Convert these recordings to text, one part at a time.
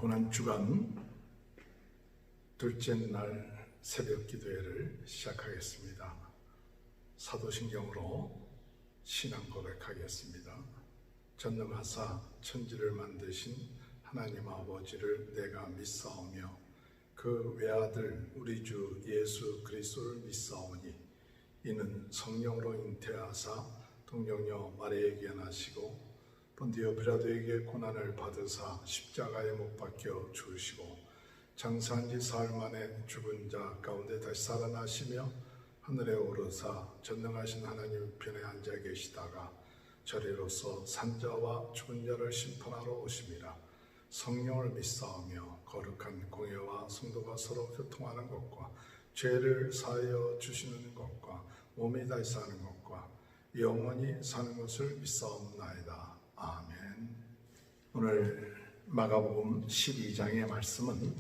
고난주간 둘째 날 새벽 기도회를 시작하겠습니다. 사도신경으로 신앙 고백하겠습니다. 전능하사 천지를 만드신 하나님 아버지를 내가 믿사오며 그 외아들 우리 주 예수 그리스도를 믿사오니 이는 성령으로 잉태하사 동정녀 마리아에게 나시고 본디오 빌라도에게 고난을 받으사 십자가에 못 박혀 죽으시고 장사한 지 사흘 만에 죽은 자 가운데 다시 살아나시며 하늘에 오르사 전능하신 하나님 편에 앉아 계시다가 저리로서 산자와 죽은 자를 심판하러 오심이라. 성령을 믿사오며 거룩한 공예와 성도가 서로 교통하는 것과 죄를 사하여 주시는 것과 몸이 다시 사는 것과 영원히 사는 것을 믿사옵나이다. 아멘. 오늘 마가복음 12장의 말씀은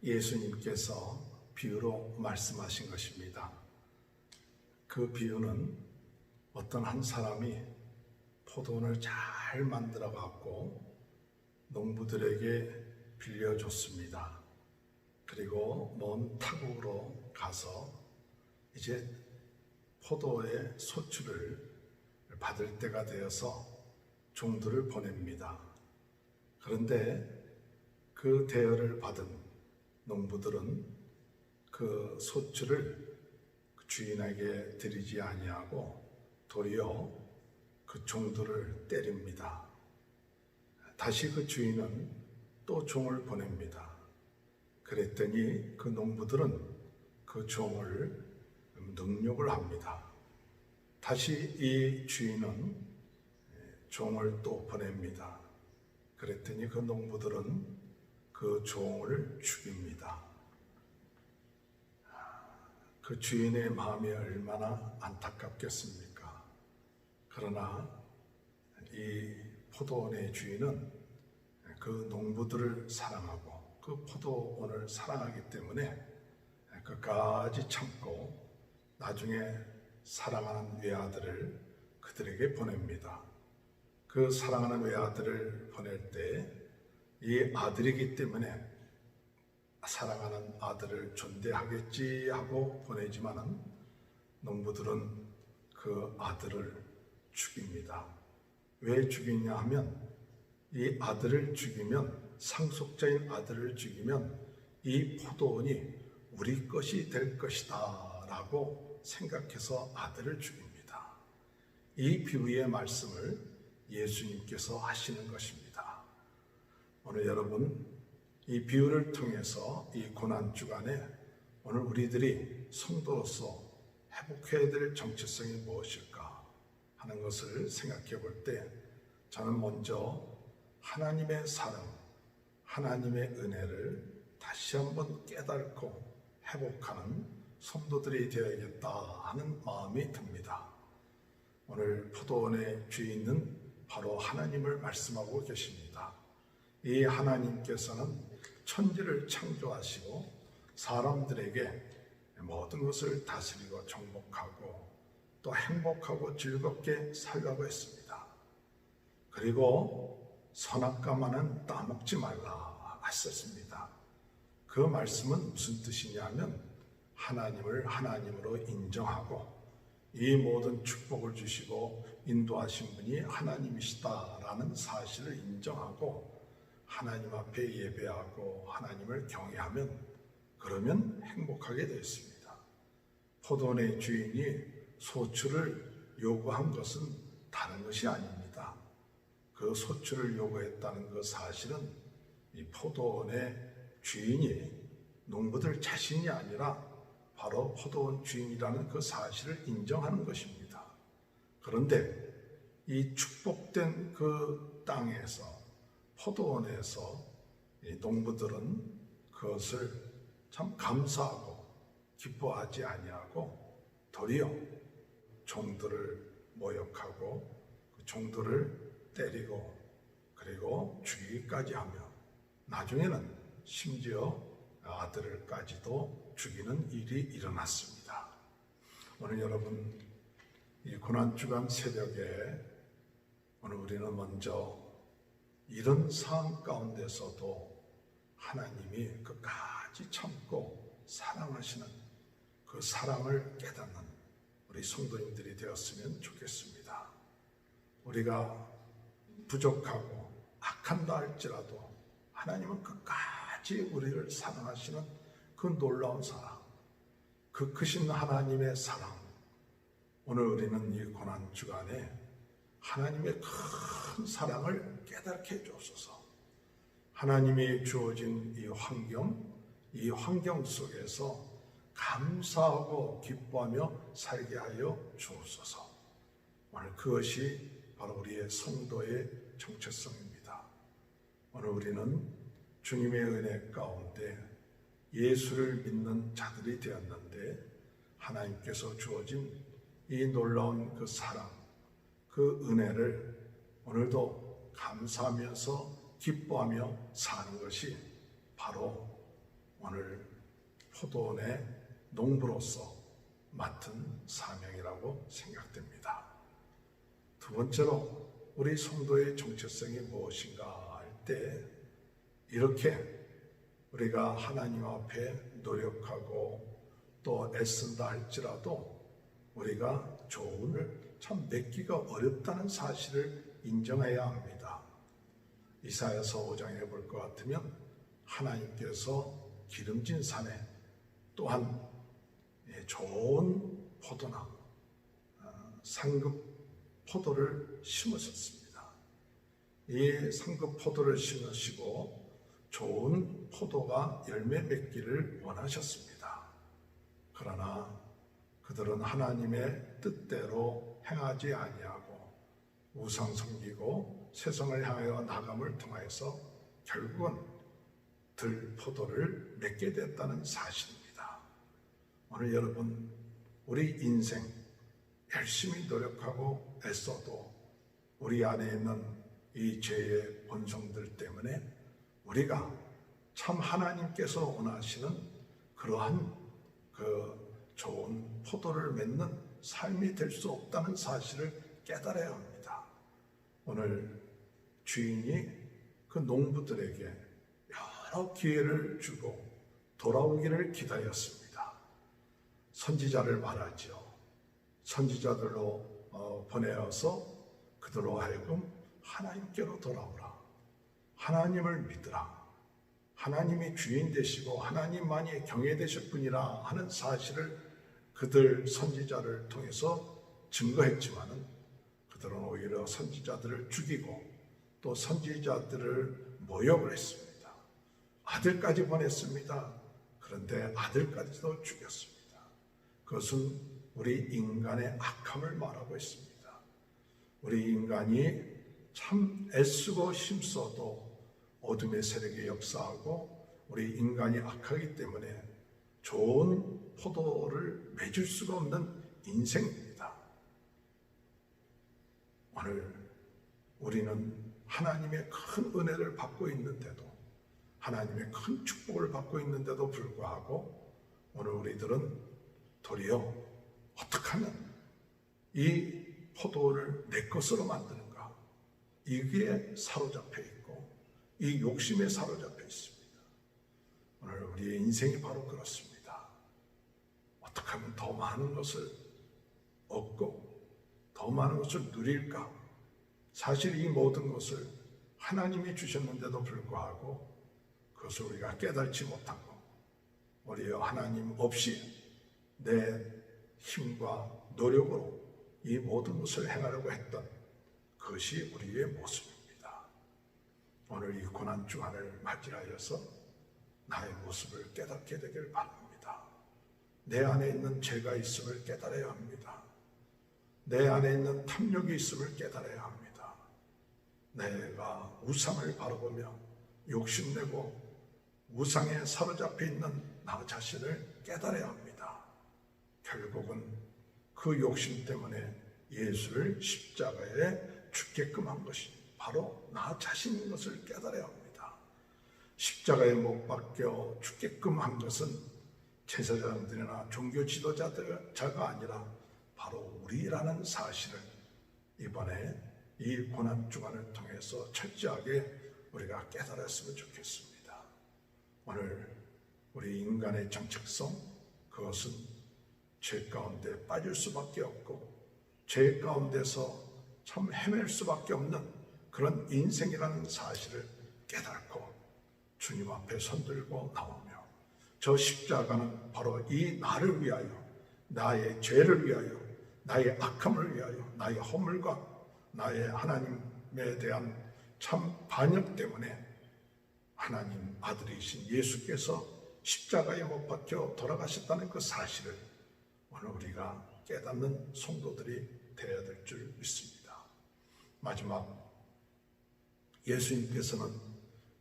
예수님께서 비유로 말씀하신 것입니다. 그 비유는 어떤 한 사람이 포도원을 잘 만들어 갖고 농부들에게 빌려줬습니다. 그리고 먼 타국으로 가서 이제 포도의 소출을 받을 때가 되어서 종들을 보냅니다. 그런데 그 대여를 받은 농부들은 그 소출을 주인에게 드리지 아니하고 도리어 그 종들을 때립니다. 다시 그 주인은 또 종을 보냅니다. 그랬더니 그 농부들은 그 종을 능욕을 합니다. 다시 이 주인은 종을 또 보냅니다. 그랬더니 그 농부들은 그 종을 죽입니다. 그 주인의 마음이 얼마나 안타깝겠습니까? 그러나 이 포도원의 주인은 그 농부들을 사랑하고 그 포도원을 사랑하기 때문에 끝까지 참고 나중에 사랑하는 외아들을 그들에게 보냅니다. 그 사랑하는 외아들을 보낼 때 이 아들이기 때문에 사랑하는 아들을 존대하겠지 하고 보내지만은 농부들은 그 아들을 죽입니다. 왜 죽이냐 하면 이 아들을 죽이면, 상속자인 아들을 죽이면 이 포도원이 우리 것이 될 것이다 라고 생각해서 아들을 죽입니다. 이 비유의 말씀을 예수님께서 하시는 것입니다. 오늘 여러분, 이 비유를 통해서 이 고난주간에 오늘 우리들이 성도로서 회복해야 될 정체성이 무엇일까 하는 것을 생각해 볼 때 저는 먼저 하나님의 사랑, 하나님의 은혜를 다시 한번 깨닫고 회복하는 성도들이 되어야겠다 하는 마음이 듭니다. 오늘 포도원의 주인은 바로 하나님을 말씀하고 계십니다. 이 하나님께서는 천지를 창조하시고 사람들에게 모든 것을 다스리고 정복하고 또 행복하고 즐겁게 살라고 했습니다. 그리고 선악과만은 따먹지 말라 하셨습니다. 그 말씀은 무슨 뜻이냐면 하나님을 하나님으로 인정하고 이 모든 축복을 주시고 인도하신 분이 하나님이시다라는 사실을 인정하고 하나님 앞에 예배하고 하나님을 경외하면 그러면 행복하게 되었습니다. 포도원의 주인이 소출을 요구한 것은 다른 것이 아닙니다. 그 소출을 요구했다는 그 사실은 이 포도원의 주인이 농부들 자신이 아니라 바로 포도원 주인이라는 그 사실을 인정하는 것입니다. 그런데 이 축복된 그 땅에서, 포도원에서 이 농부들은 그것을 참 감사하고 기뻐하지 아니하고 도리어 종들을 모욕하고 그 종들을 때리고 그리고 죽이기까지 하며 나중에는 심지어 아들을까지도 죽이는 일이 일어났습니다. 오늘 여러분, 이 고난주간 새벽에 오늘 우리는 먼저 이런 상황 가운데서도 하나님이 끝까지 참고 사랑하시는 그 사랑을 깨닫는 우리 성도님들이 되었으면 좋겠습니다. 우리가 부족하고 악한다 할지라도 하나님은 끝까지 우리를 사랑하시는 그 놀라운 사랑, 그 크신 하나님의 사랑. 오늘 우리는 이 고난주간에 하나님의 큰 사랑을 깨닫게 해주옵소서. 하나님이 주어진 이 환경 속에서 감사하고 기뻐하며 살게 하여 주옵소서. 오늘 그것이 바로 우리의 성도의 정체성입니다. 오늘 우리는 주님의 은혜 가운데 예수를 믿는 자들이 되었는데 하나님께서 주어진 이 놀라운 그 사랑, 그 은혜를 오늘도 감사하면서 기뻐하며 사는 것이 바로 오늘 포도원의 농부로서 맡은 사명이라고 생각됩니다. 두 번째로 우리 성도의 정체성이 무엇인가 할 때 이렇게 우리가 하나님 앞에 노력하고 또 애쓴다 할지라도 우리가 조언을 참 맺기가 어렵다는 사실을 인정해야 합니다. 이사야서 5장에 볼 것 같으면 하나님께서 기름진 산에 또한 좋은 포도나 상급 포도를 심으셨습니다. 이 상급 포도를 심으시고 좋은 포도가 열매 맺기를 원하셨습니다. 그러나 그들은 하나님의 뜻대로 행하지 아니하고 우상 섬기고 세상을 향하여 나감을 통하여서 결국은 들포도를 맺게 됐다는 사실입니다. 오늘 여러분, 우리 인생 열심히 노력하고 애써도 우리 안에 있는 이 죄의 본성들 때문에 우리가 참 하나님께서 원하시는 그러한 그 좋은 포도를 맺는 삶이 될 수 없다는 사실을 깨달아야 합니다. 오늘 주인이 그 농부들에게 여러 기회를 주고 돌아오기를 기다렸습니다. 선지자를 말하죠. 선지자들로 보내어서 그들로 하여금 하나님께로 돌아오라. 하나님을 믿으라. 하나님이 주인 되시고 하나님만이 경외되실 분이라 하는 사실을 그들 선지자를 통해서 증거했지만은 그들은 오히려 선지자들을 죽이고 또 선지자들을 모욕을 했습니다. 아들까지 보냈습니다. 그런데 아들까지도 죽였습니다. 그것은 우리 인간의 악함을 말하고 있습니다. 우리 인간이 참 애쓰고 힘써도 어둠의 세력이 역사하고 우리 인간이 악하기 때문에 좋은 포도를 맺을 수가 없는 인생입니다. 오늘 우리는 하나님의 큰 은혜를 받고 있는데도 하나님의 큰 축복을 받고 있는데도 불구하고 오늘 우리들은 도리어 어떻게 하면 이 포도를 내 것으로 만드는가, 이게 사로잡혀 있고 이 욕심에 사로잡혀 있습니다. 오늘 우리의 인생이 바로 그렇습니다. 어떻게 하면 더 많은 것을 얻고 더 많은 것을 누릴까? 사실 이 모든 것을 하나님이 주셨는데도 불구하고 그것을 우리가 깨닫지 못하고 오히려 하나님 없이 내 힘과 노력으로 이 모든 것을 행하려고 했던 그것이 우리의 모습입니다. 오늘 이 고난주간을 맞이하여서 나의 모습을 깨닫게 되길 바랍니다. 내 안에 있는 죄가 있음을 깨달아야 합니다. 내 안에 있는 탐욕이 있음을 깨달아야 합니다. 내가 우상을 바라보며 욕심내고 우상에 사로잡혀 있는 나 자신을 깨달아야 합니다. 결국은 그 욕심 때문에 예수를 십자가에 죽게끔 한 것이 바로 나 자신인 것을 깨달아야 합니다. 십자가에 못 박혀 죽게끔 한 것은 제사장들이나 종교 지도자가 아니라 바로 우리라는 사실을 이번에 이 고난주간을 통해서 철저하게 우리가 깨달았으면 좋겠습니다. 오늘 우리 인간의 정체성, 그것은 죄 가운데 빠질 수밖에 없고 죄 가운데서 참 헤맬 수밖에 없는 그런 인생이라는 사실을 깨닫고 주님 앞에 손들고 나오며 저 십자가는 바로 이 나를 위하여, 나의 죄를 위하여, 나의 악함을 위하여, 나의 허물과 나의 하나님에 대한 참 반역 때문에 하나님 아들이신 예수께서 십자가에 못 박혀 돌아가셨다는 그 사실을 오늘 우리가 깨닫는 성도들이 되어야 될 줄 믿습니다. 마지막, 예수님께서는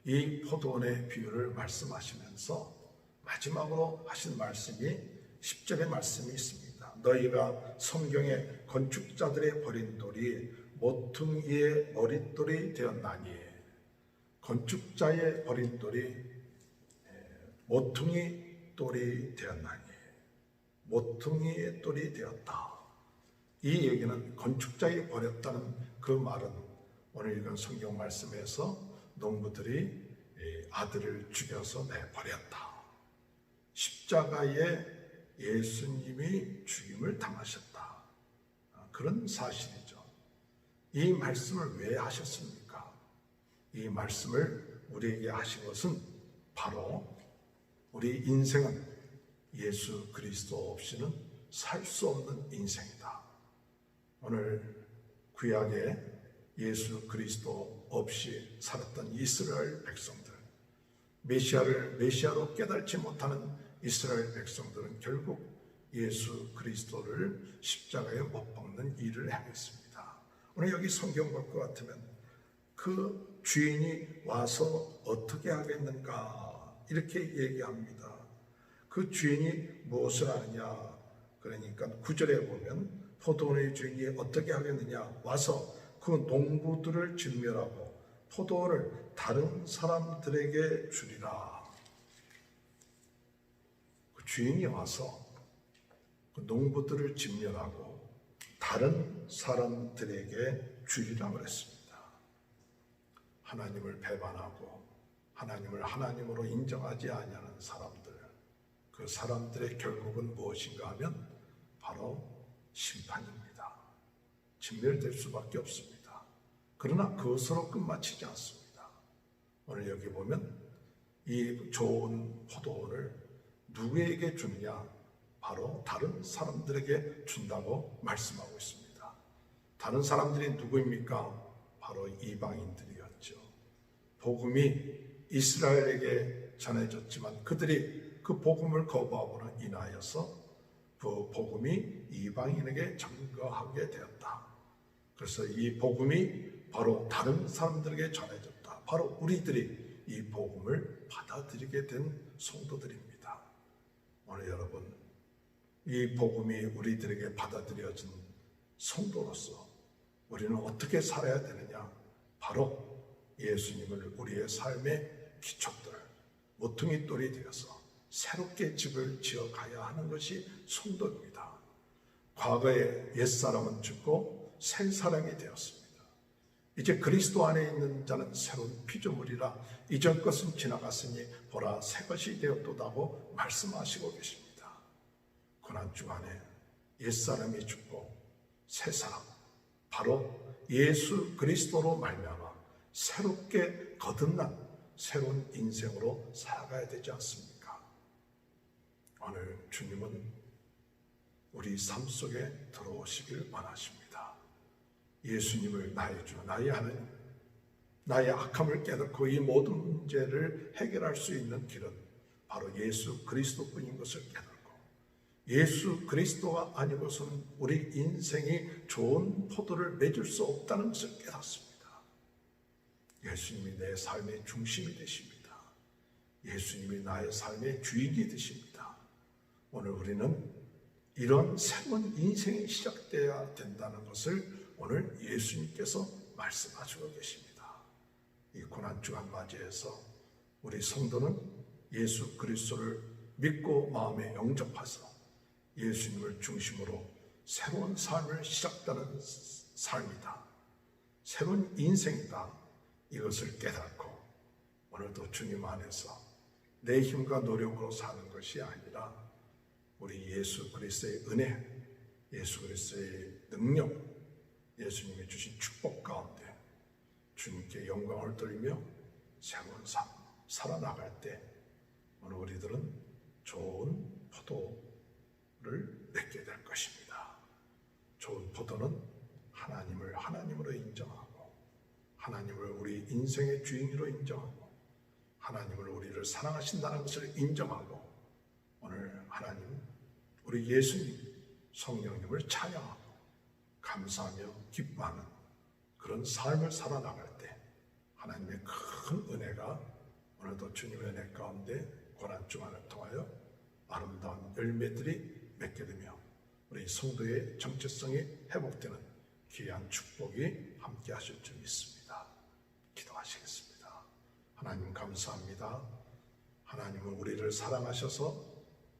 이 포도원의 비유를 말씀하시면서 마지막으로 하신 말씀이 10절의 말씀이 있습니다. 너희가 성경의 건축자들의 버린 돌이 모퉁이의 머릿돌이 되었나니, 건축자의 버린 돌이 모퉁이 돌이 되었나니, 모퉁이의 돌이 되었다. 이 얘기는 건축자에 버렸다는 그 말은 오늘 읽은 성경 말씀에서 농부들이 아들을 죽여서 내버렸다. 십자가에 예수님이 죽임을 당하셨다. 그런 사실이죠. 이 말씀을 왜 하셨습니까? 이 말씀을 우리에게 하신 것은 바로 우리 인생은 예수 그리스도 없이는 살 수 없는 인생이다. 오늘 구약에 예수 그리스도 없이 살았던 이스라엘 백성들, 메시아를 메시아로 깨닫지 못하는 이스라엘 백성들은 결국 예수 그리스도를 십자가에 못 박는 일을 행했습니다. 오늘 여기 성경 볼 것 같으면 그 주인이 와서 어떻게 하겠는가 이렇게 얘기합니다. 그 주인이 무엇을 하느냐, 그러니까 9절에 보면 포도원의 주인이 어떻게 하겠느냐, 와서 그 농부들을 진멸하고 포도원을 다른 사람들에게 주리라. 그 주인이 와서 그 농부들을 진멸하고 다른 사람들에게 주리라 그랬습니다. 하나님을 배반하고 하나님을 하나님으로 인정하지 아니하는 사람들, 그 사람들의 결국은 무엇인가 하면 바로 심판입니다. 진멸될 수밖에 없습니다. 그러나 그것으로 끝마치지 않습니다. 오늘 여기 보면 이 좋은 포도원을 누구에게 주느냐? 바로 다른 사람들에게 준다고 말씀하고 있습니다. 다른 사람들이 누구입니까? 바로 이방인들이었죠. 복음이 이스라엘에게 전해졌지만 그들이 그 복음을 거부함으로 인하여서 그 복음이 이방인에게 전거하게 되었다. 그래서 이 복음이 바로 다른 사람들에게 전해졌다. 바로 우리들이 이 복음을 받아들이게 된 성도들입니다. 오늘 여러분, 이 복음이 우리들에게 받아들여진 성도로서 우리는 어떻게 살아야 되느냐? 바로 예수님을 우리의 삶의 기초들, 모퉁이 돌이 되어서 새롭게 집을 지어가야 하는 것이 성도입니다. 과거에 옛사람은 죽고 새 사람이 되었습니다. 이제 그리스도 안에 있는 자는 새로운 피조물이라 이전 것은 지나갔으니 보라 새 것이 되었도다고 말씀하시고 계십니다. 고난주간에 옛사람이 죽고 새 사람, 바로 예수 그리스도로 말미암아 새롭게 거듭난 새로운 인생으로 살아가야 되지 않습니까? 오늘 주님은 우리 삶 속에 들어오시길 원하십니다. 예수님을 나의 주, 나의 하나님, 나의 악함을 깨닫고 이 모든 문제를 해결할 수 있는 길은 바로 예수 그리스도뿐인 것을 깨닫고 예수 그리스도가 아니고서는 우리 인생이 좋은 포도를 맺을 수 없다는 것을 깨닫습니다. 예수님이 내 삶의 중심이 되십니다. 예수님이 나의 삶의 주인이 되십니다. 오늘 우리는 이런 새로운 인생이 시작되어야 된다는 것을 오늘 예수님께서 말씀하시고 계십니다. 이 고난주간 맞이해서 우리 성도는 예수 그리스도를 믿고 마음에 영접해서 예수님을 중심으로 새로운 삶을 시작하는 삶이다. 새로운 인생이다. 이것을 깨닫고 오늘도 주님 안에서 내 힘과 노력으로 사는 것이 아니라 우리 예수 그리스도의 은혜, 예수 그리스도의 능력, 예수님이 주신 축복 가운데 주님께 영광을 돌리며 새로운 삶 살아나갈 때 오늘 우리들은 좋은 포도를 맺게 될 것입니다. 좋은 포도는 하나님을 하나님으로 인정하고 하나님을 우리 인생의 주인으로 인정하고 하나님을 우리를 사랑하신다는 것을 인정하고 오늘 하나님 우리 예수님 성령님을 찬양하고 감사하며 기뻐하는 그런 삶을 살아나갈 때 하나님의 큰 은혜가 오늘도 주님의 은혜 가운데 고난주간을 통하여 아름다운 열매들이 맺게 되며 우리 성도의 정체성이 회복되는 귀한 축복이 함께 하실 줄 믿습니다. 기도하시겠습니다. 하나님 감사합니다. 하나님은 우리를 사랑하셔서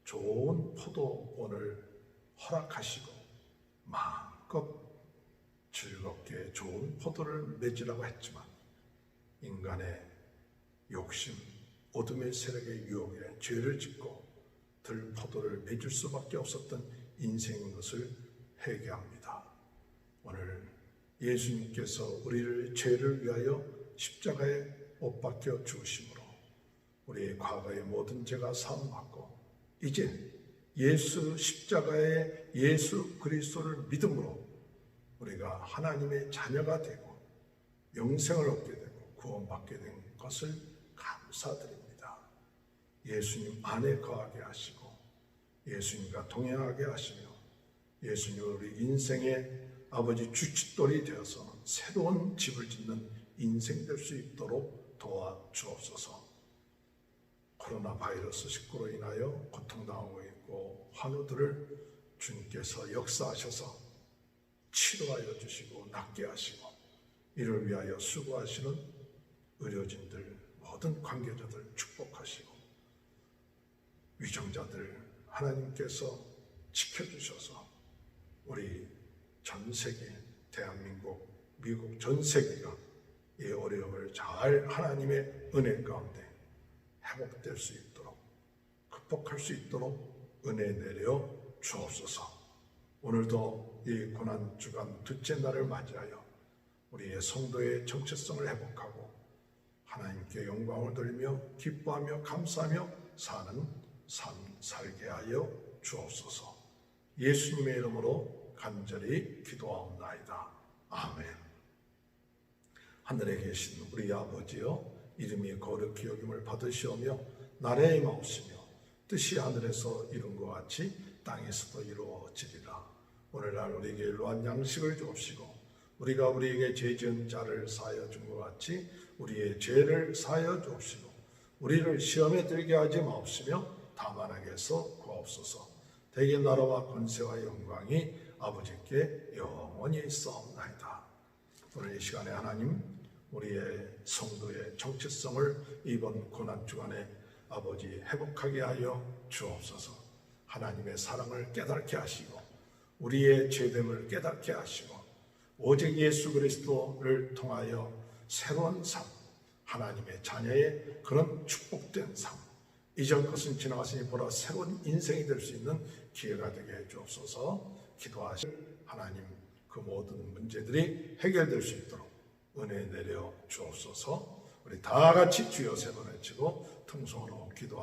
좋은 포도원을 허락하시고 마음껏 즐겁게 좋은 포도를 맺으라고 했지만 인간의 욕심, 어둠의 세력의 유혹에 죄를 짓고 들 포도를 맺을 수밖에 없었던 인생인 것을 회개합니다. 오늘 예수님께서 우리를 죄를 위하여 십자가에 못 박혀 죽으심으로 우리의 과거의 모든 죄가 사함받고 이제 예수 십자가의 예수 그리스도를 믿음으로 우리가 하나님의 자녀가 되고 영생을 얻게 되고 구원받게 된 것을 감사드립니다. 예수님 안에 거하게 하시고 예수님과 동행하게 하시며 예수님을 우리 인생의 아버지 주춧돌이 되어서 새로운 집을 짓는 인생 될 수 있도록 도와주옵소서. 코로나 바이러스 19로 인하여 고통당하고 있고 환우들을 주님께서 역사하셔서 치료하여 주시고 낫게 하시고 이를 위하여 수고하시는 의료진들 모든 관계자들 축복하시고 위정자들 하나님께서 지켜주셔서 우리 전 세계 대한민국 미국 전 세계가 이 어려움을 잘 하나님의 은혜 가운데 회복될 수 있도록 극복할 수 있도록 은혜 내려 주옵소서. 오늘도 이 고난주간 둘째 날을 맞이하여 우리의 성도의 정체성을 회복하고 하나님께 영광을 돌리며 기뻐하며 감사하며 사는 삶 살게 하여 주옵소서. 예수님의 이름으로 간절히 기도하옵나이다. 아멘. 하늘에 계신 우리 아버지여, 이름이 거룩히 여김을 받으시오며 나라의 마옵시며 뜻이 하늘에서 이룬 것 같이 땅에서도 이루어지리라. 오늘날 우리에게 일로한 양식을 주옵시고 우리가 우리에게 죄 지은 자를 사하여 준 것 같이 우리의 죄를 사하여 주옵시고 우리를 시험에 들게 하지 마옵시며 다만 악에서 구하옵소서. 대개 나라와 권세와 영광이 아버지께 영원히 있사옵나이다. 오늘 이 시간에 하나님 우리의 성도의 정체성을 이번 고난주간에 아버지 회복하게 하여 주옵소서. 하나님의 사랑을 깨닫게 하시고 우리의 죄됨을 깨닫게 하시고 오직 예수 그리스도를 통하여 새로운 삶, 하나님의 자녀의 그런 축복된 삶, 이전 것은 지나갔으니 보라 새로운 인생이 될 수 있는 기회가 되게 해 주옵소서. 기도하실 하나님 그 모든 문제들이 해결될 수 있도록 은혜 내려 주옵소서. 우리 다 같이 주여 세 번 외치고 통성으로 기도하옵소서.